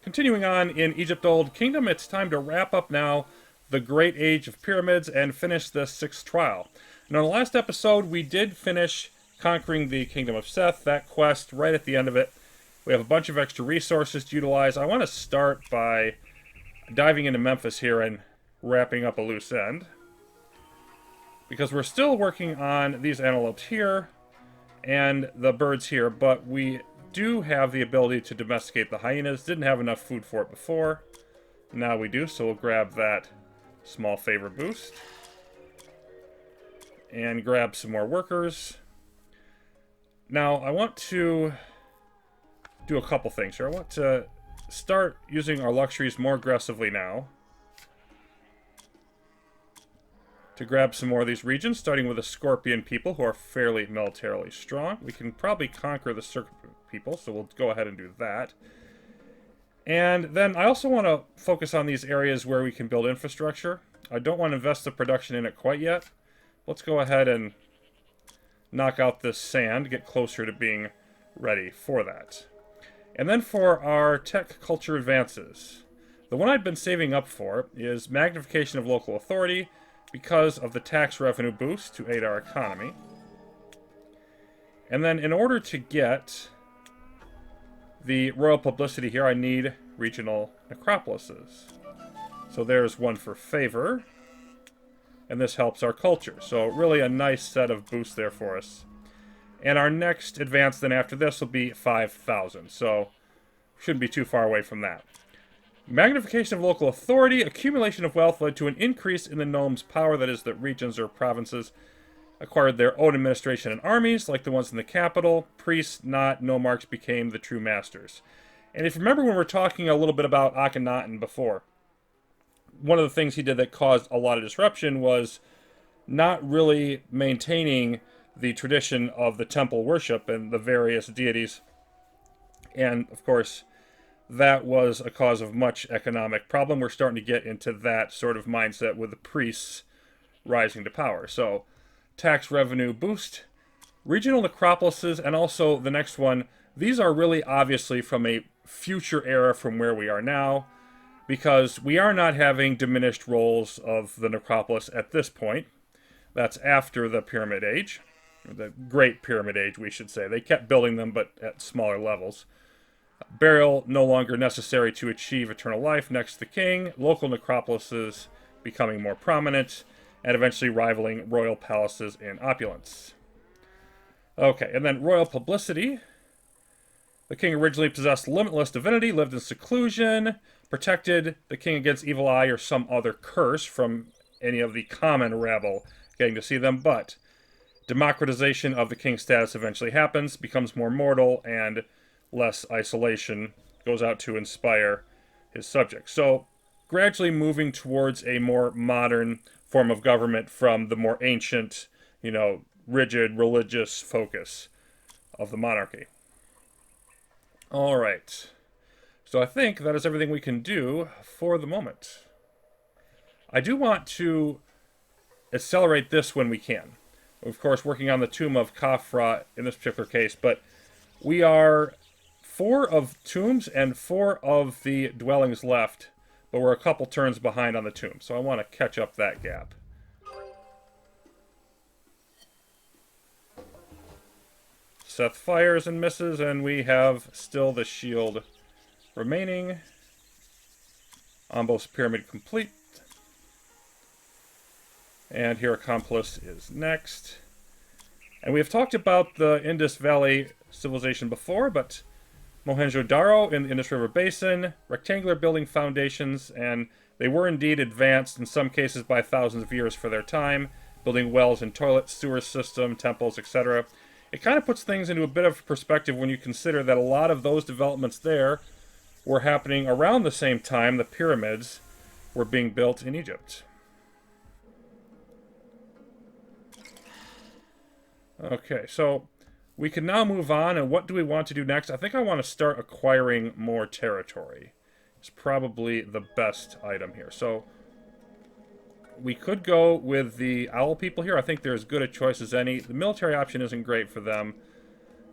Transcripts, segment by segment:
continuing on in Egypt Old Kingdom, it's time to wrap up now the Great Age of Pyramids and finish the sixth trial. Now, in the last episode, we did finish conquering the Kingdom of Seth, that quest right at the end of it. We have a bunch of extra resources to utilize. I want to start by diving into Memphis here and wrapping up a loose end, because we're still working on these antelopes here and the birds here, but we do have the ability to domesticate the hyenas. Didn't have enough food for it before. Now we do, so we'll grab that small favor boost. And grab some more workers. Now, I want to do a couple things here. I want to start using our luxuries more aggressively now to grab some more of these regions, starting with the Scorpion people, who are fairly militarily strong. We can probably conquer the Serpent people, so we'll go ahead and do that. And then I also want to focus on these areas where we can build infrastructure. I don't want to invest the production in it quite yet. Let's go ahead and knock out this sand, get closer to being ready for that. And then for our tech culture advances, the one I've been saving up for is magnification of local authority, because of the tax revenue boost to aid our economy. And then in order to get the royal publicity here, I need regional necropolises. So there's one for favor, and this helps our culture. So really a nice set of boosts there for us. And our next advance then after this will be 5,000, so shouldn't be too far away from that. Magnification of local authority, accumulation of wealth led to an increase in the gnomes' power, that is, that regions or provinces acquired their own administration and armies, like the ones in the capital. Priests, not nomarchs, became the true masters. And if you remember when we were talking a little bit about Akhenaten before, one of the things he did that caused a lot of disruption was not really maintaining the tradition of the temple worship and the various deities. And, of course, that was a cause of much economic problem. We're starting to get into that sort of mindset with the priests rising to power. So, tax revenue boost, regional necropolises, and also the next one. These are really obviously from a future era from where we are now, because we are not having diminished roles of the necropolis at this point. That's after the Pyramid Age, the Great Pyramid Age, we should say. They kept building them, but at smaller levels. Burial no longer necessary to achieve eternal life next to the king. Local necropolises becoming more prominent, and eventually rivaling royal palaces in opulence. Okay, and then royal publicity. The king originally possessed limitless divinity, lived in seclusion, protected the king against evil eye or some other curse from any of the common rabble getting to see them, but democratization of the king's status eventually happens, becomes more mortal, and less isolation, goes out to inspire his subjects. So, gradually moving towards a more modern form of government from the more ancient, rigid religious focus of the monarchy. All right. So I think that is everything we can do for the moment. I do want to accelerate this when we can. Of course, working on the tomb of Khafra in this particular case, but we are 4 of tombs and 4 of the dwellings left, but we're a couple turns behind on the tomb, so I want to catch up that gap. Seth fires and misses, and we have still the shield remaining. Ombos Pyramid complete. And Hierakonpolis is next. And we have talked about the Indus Valley civilization before, but Mohenjo-Daro in the Indus River Basin, rectangular building foundations, and they were indeed advanced in some cases by thousands of years for their time, building wells and toilets, sewer system, temples, etc. It kind of puts things into a bit of perspective when you consider that a lot of those developments there were happening around the same time the pyramids were being built in Egypt. Okay, so we can now move on, and what do we want to do next? I think I want to start acquiring more territory. It's probably the best item here. So we could go with the owl people here. I think they're as good a choice as any. The military option isn't great for them.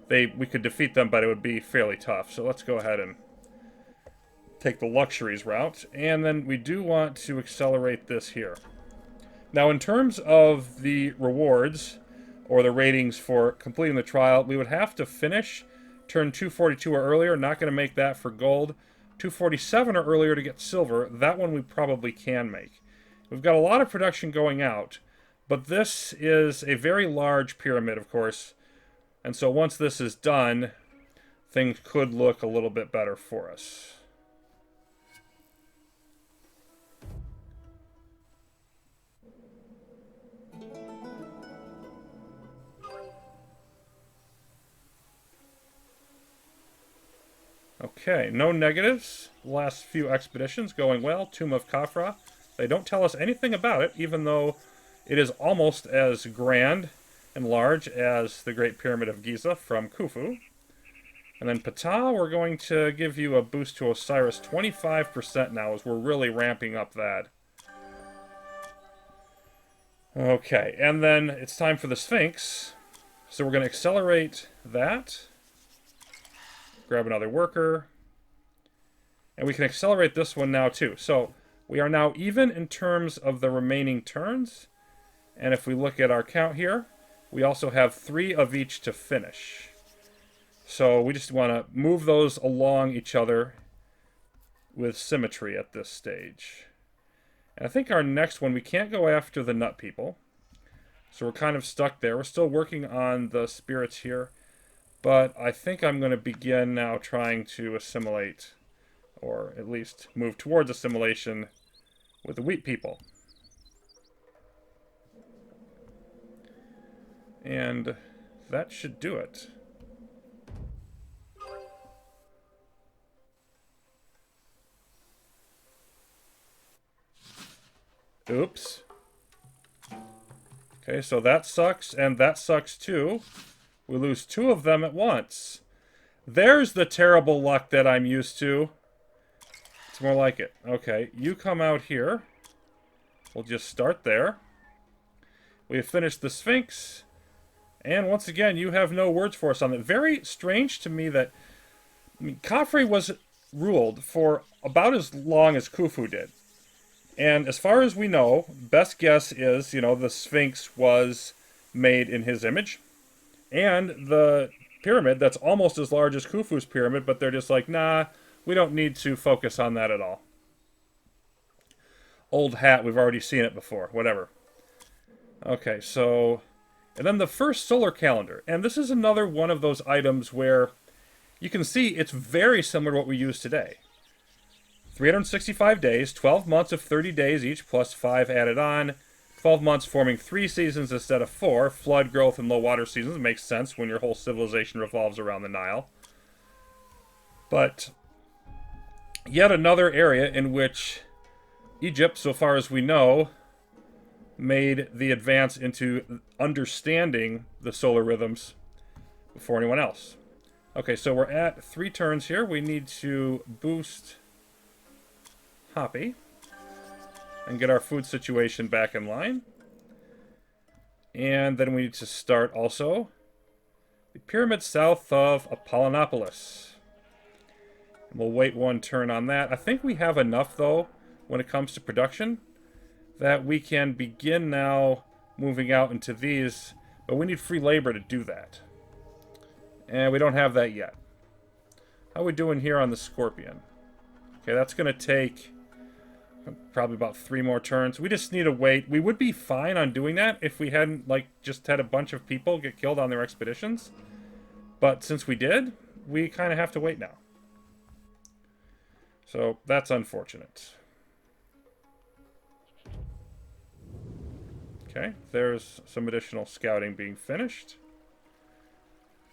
We could defeat them, but it would be fairly tough. So let's go ahead and take the luxuries route. And then we do want to accelerate this here. Now, in terms of the rewards, or the ratings for completing the trial, we would have to finish turn 242 or earlier. Not going to make that for gold. 247 or earlier to get silver. That one we probably can make. We've got a lot of production going out, but this is a very large pyramid, of course. And so once this is done, things could look a little bit better for us. Okay, no negatives. Last few expeditions going well. Tomb of Khafra. They don't tell us anything about it, even though it is almost as grand and large as the Great Pyramid of Giza from Khufu. And then Ptah, we're going to give you a boost to Osiris. 25% now as we're really ramping up that. Okay, and then it's time for the Sphinx. So we're going to accelerate that. Grab another worker. And we can accelerate this one now too. So we are now even in terms of the remaining turns. And if we look at our count here, we also have 3 of each to finish. So we just want to move those along each other with symmetry at this stage. And I think our next one, we can't go after the nut people. So we're kind of stuck there. We're still working on the spirits here. But I think I'm going to begin now trying to assimilate, or at least move towards assimilation with the wheat people. And that should do it. Oops. Okay, so that sucks, and that sucks too. We lose 2 of them at once. There's the terrible luck that I'm used to. It's more like it. Okay, you come out here. We'll just start there. We have finished the Sphinx. And once again, you have no words for us on it. Very strange to me that... I mean, Khafra was ruled for about as long as Khufu did. And as far as we know, best guess is, you know, the Sphinx was made in his image. And the pyramid that's almost as large as Khufu's pyramid, but they're just like, nah, we don't need to focus on that at all. Old hat, we've already seen it before, whatever. Okay, so... And then the first solar calendar. And this is another one of those items where you can see it's very similar to what we use today. 365 days, 12 months of 30 days each, plus 5 added on. 12 months forming 3 seasons instead of 4. Flood, growth, and low water seasons. It makes sense when your whole civilization revolves around the Nile. But yet another area in which Egypt, so far as we know, made the advance into understanding the solar rhythms before anyone else. Okay, so we're at 3 turns here. We need to boost Hoppy and get our food situation back in line. And then we need to start also the pyramid south of Apollonopolis. And we'll wait 1 turn on that. I think we have enough, though, when it comes to production, that we can begin now moving out into these, but we need free labor to do that. And we don't have that yet. How are we doing here on the Scorpion? Okay, that's going to take probably about 3 more turns. We just need to wait. We would be fine on doing that if we hadn't, like, just had a bunch of people get killed on their expeditions. But since we did, we kind of have to wait now. So that's unfortunate. Okay, there's some additional scouting being finished.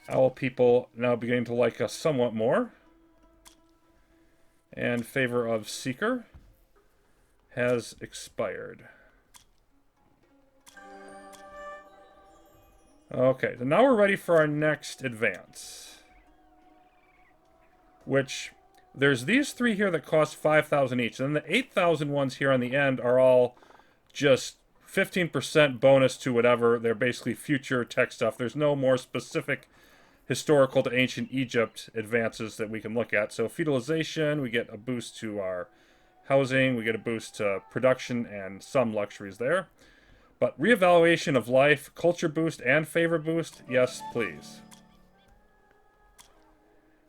Owl people now beginning to like us somewhat more. And favor of Seeker has expired. Okay, so now we're ready for our next advance. Which, there's these 3 here that cost 5,000 each. And then the 8,000 ones here on the end are all just 15% bonus to whatever. They're basically future tech stuff. There's no more specific historical to ancient Egypt advances that we can look at. So feudalization, we get a boost to our housing, we get a boost to production and some luxuries there. But reevaluation of life, culture boost, and favor boost, yes, please.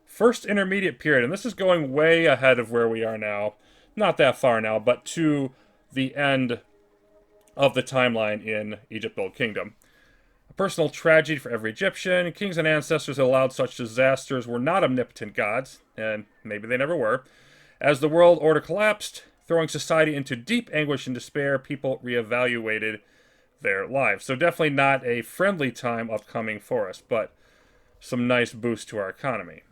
First intermediate period, and this is going way ahead of where we are now. Not that far now, but to the end of the timeline in Egypt Old Kingdom. A personal tragedy for every Egyptian. Kings and ancestors who allowed such disasters were not omnipotent gods, and maybe they never were. As the world order collapsed, throwing society into deep anguish and despair, people reevaluated their lives. So definitely not a friendly time upcoming for us, but some nice boost to our economy.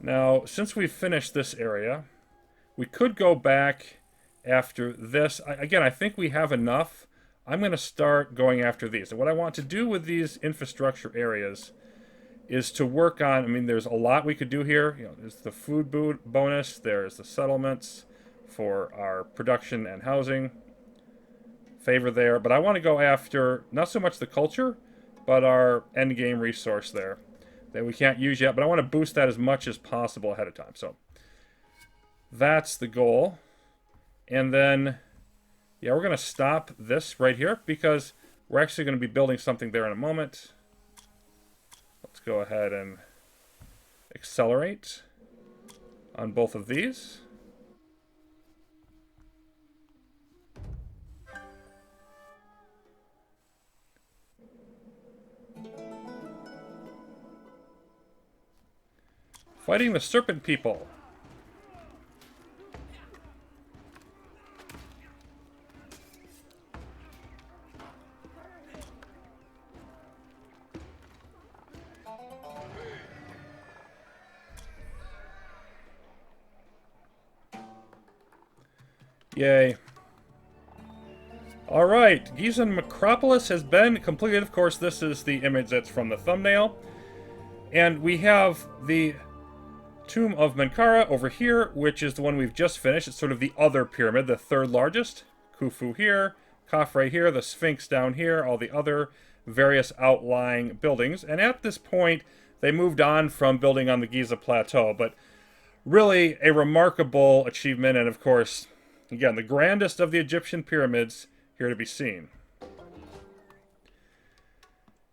Now, since we've finished this area, we could go back after this. Again, I think we have enough. I'm going to start going after these. And what I want to do with these infrastructure areas is to work on, I mean, there's a lot we could do here. You know, there's the food bonus, there's the settlements for our production and housing. Favor there. But I want to go after, not so much the culture, but our endgame resource there that we can't use yet. But I want to boost that as much as possible ahead of time. So that's the goal. And then, yeah, we're going to stop this right here because we're actually going to be building something there in a moment. Let's go ahead and accelerate on both of these. Fighting the serpent people. Yay. Alright, Giza Necropolis has been completed. Of course, this is the image that's from the thumbnail. And we have the Tomb of Menkaure over here, which is the one we've just finished. It's sort of the other pyramid, the third largest. Khufu here, Khafra here, the Sphinx down here, all the other various outlying buildings. And at this point, they moved on from building on the Giza Plateau. But really a remarkable achievement, and of course, again, the grandest of the Egyptian pyramids here to be seen.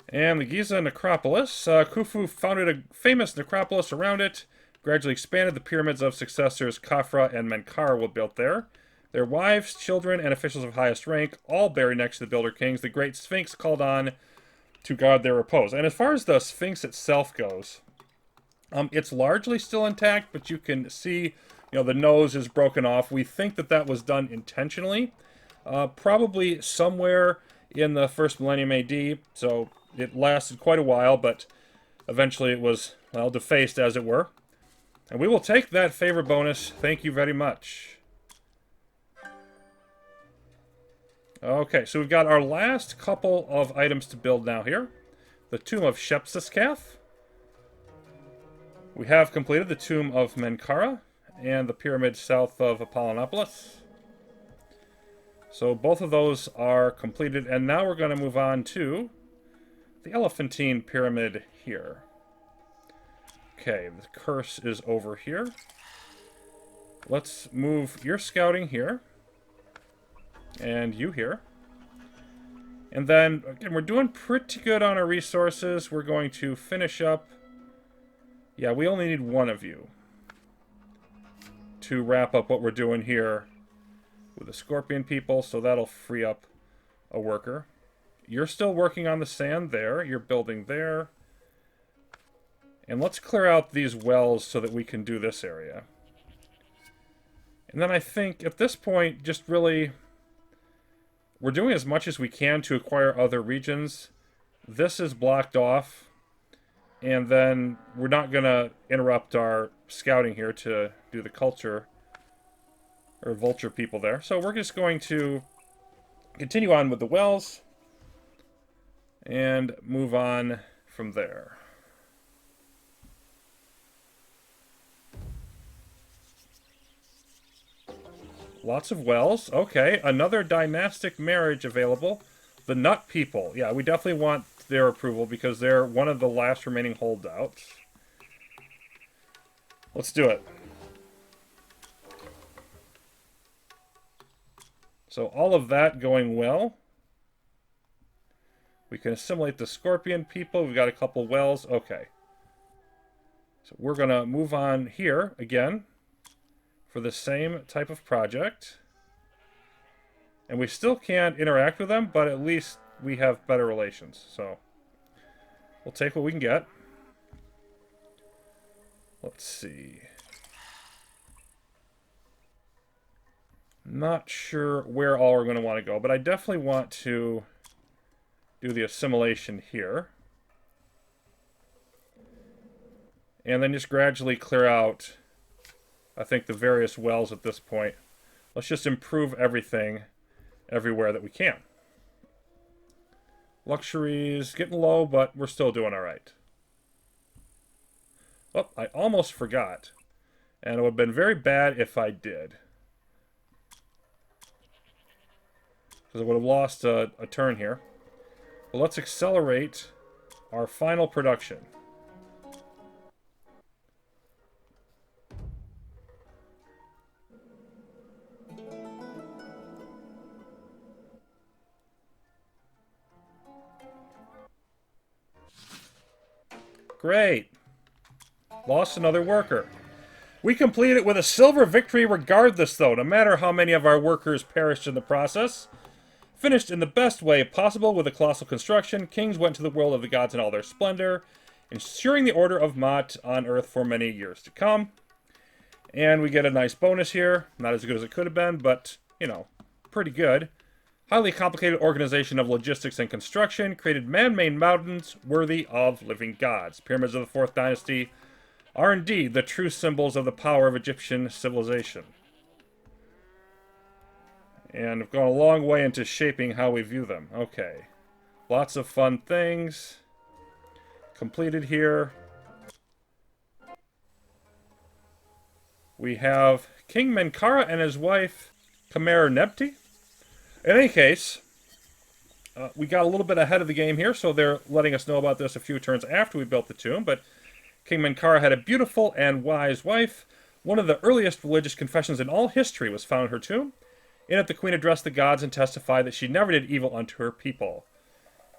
And the Giza Necropolis. Khufu founded a famous necropolis around it, gradually expanded. The pyramids of successors Khafra and Menkaure were built there. Their wives, children, and officials of highest rank all buried next to the builder kings. The great Sphinx called on to guard their repose. And as far as the Sphinx itself goes, it's largely still intact, but you can see, you know, the nose is broken off. We think that that was done intentionally, probably somewhere in the first millennium AD. So it lasted quite a while, but eventually it was, well, defaced, as it were. And we will take that favor bonus. Thank you very much. Okay, so we've got our last couple of items to build now here. The Tomb of Shepseskaf. We have completed the Tomb of Menkaure and the pyramid south of Apollonopolis. So both of those are completed, and now we're going to move on to the Elephantine Pyramid here. Okay, the curse is over here. Let's move your scouting here. And you here. And then, again, we're doing pretty good on our resources. We're going to finish up. Yeah, we only need one of you to wrap up what we're doing here with the Scorpion people, so that'll free up a worker. You're still working on the sand there. You're building there. And let's clear out these wells so that we can do this area. And then I think at this point, just really, we're doing as much as we can to acquire other regions. This is blocked off. And then we're not going to interrupt our scouting here to do the culture or vulture people there. So we're just going to continue on with the wells and move on from there. Lots of wells. Okay, another dynastic marriage available. The Nut people. Yeah, we definitely want get their approval because they're one of the last remaining holdouts. Let's do it. So all of that going well. We can assimilate the scorpion people. We've got a couple wells. Okay. So we're going to move on here again for the same type of project. And we still can't interact with them, but at least we have better relations. So we'll take what we can get. Let's see. Not sure where all we're going to want to go, but I definitely want to do the assimilation here. And then just gradually clear out, I think, the various wells at this point. Let's just improve everything everywhere that we can. Luxury's getting low, but we're still doing all right. Oh, I almost forgot. And it would have been very bad if I did. Because I would have lost a turn here. But let's accelerate our final production. Great. Lost another worker. We completed it with a silver victory regardless, though, no matter how many of our workers perished in the process. Finished in the best way possible with a colossal construction, kings went to the world of the gods in all their splendor, ensuring the order of Mott on Earth for many years to come. And we get a nice bonus here. Not as good as it could have been, but, you know, pretty good. Highly complicated organization of logistics and construction created man-made mountains worthy of living gods. Pyramids of the 4th Dynasty are indeed the true symbols of the power of Egyptian civilization. And have gone a long way into shaping how we view them. Okay. Lots of fun things. Completed here. We have King Menkara and his wife, Khmer Nebti. In any case, we got a little bit ahead of the game here, so they're letting us know about this a few turns after we built the tomb, but King Menkara had a beautiful and wise wife. One of the earliest religious confessions in all history was found in her tomb. In it, the queen addressed the gods and testified that she never did evil unto her people.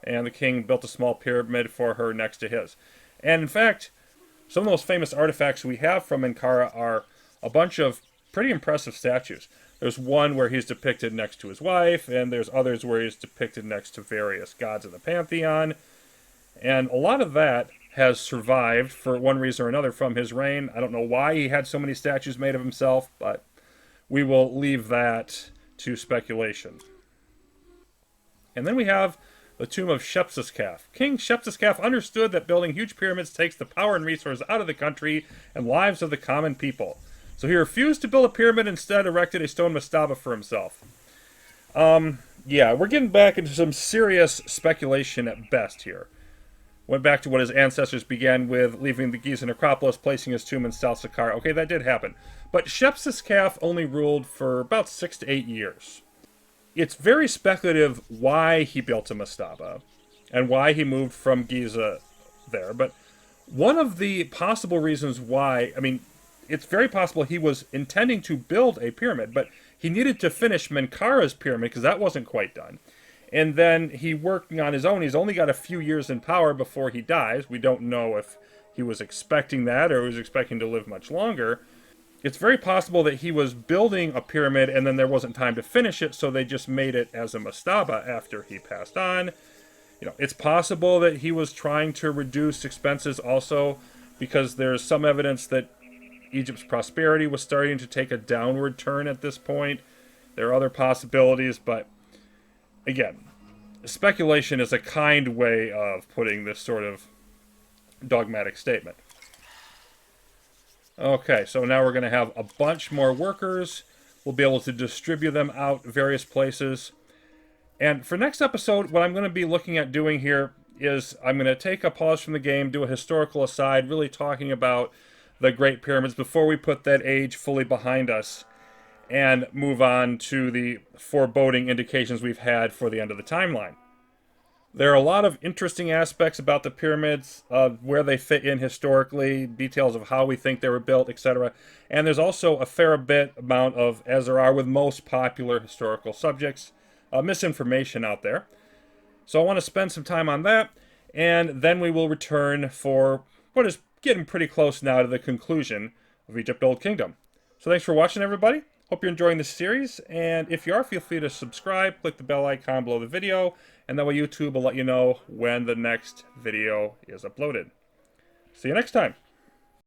And the king built a small pyramid for her next to his. And in fact, some of the most famous artifacts we have from Menkara are a bunch of pretty impressive statues. There's one where he's depicted next to his wife, and there's others where he's depicted next to various gods in the pantheon. And a lot of that has survived for one reason or another from his reign. I don't know why he had so many statues made of himself, but we will leave that to speculation. And then we have the tomb of Shepseskaf. King Shepseskaf understood that building huge pyramids takes the power and resources out of the country and lives of the common people. So he refused to build a pyramid, instead erected a stone mastaba for himself. Yeah, we're getting back into some serious speculation at best here. Went back to what his ancestors began with, leaving the Giza necropolis, placing his tomb in South Saqqara. Okay, that did happen. But Shepseskaf only ruled for about 6 to 8 years. It's very speculative why he built a mastaba and why he moved from Giza there. But one of the possible reasons why, I mean, it's very possible he was intending to build a pyramid, but he needed to finish Menkara's pyramid because that wasn't quite done. And then he working on his own. He's only got a few years in power before he dies. We don't know if he was expecting that or was expecting to live much longer. It's very possible that he was building a pyramid and then there wasn't time to finish it, so they just made it as a mastaba after he passed on. You know, it's possible that he was trying to reduce expenses also, because there's some evidence that Egypt's prosperity was starting to take a downward turn at this point. There are other possibilities, but again, speculation is a kind way of putting this sort of dogmatic statement. Okay, so now we're going to have a bunch more workers. We'll be able to distribute them out various places. And for next episode, what I'm going to be looking at doing here is I'm going to take a pause from the game, do a historical aside, really talking about the Great Pyramids before we put that age fully behind us and move on to the foreboding indications we've had for the end of the timeline. There are a lot of interesting aspects about the pyramids, where they fit in historically, details of how we think they were built, etc. And there's also a fair bit amount of, as there are with most popular historical subjects, misinformation out there. So I want to spend some time on that, and then we will return for what is getting pretty close now to the conclusion of Egypt Old Kingdom. So thanks for watching, everybody. Hope you're enjoying this series, and if you are, feel free to subscribe, click the bell icon below the video, and that way YouTube will let you know when the next video is uploaded. See you next time.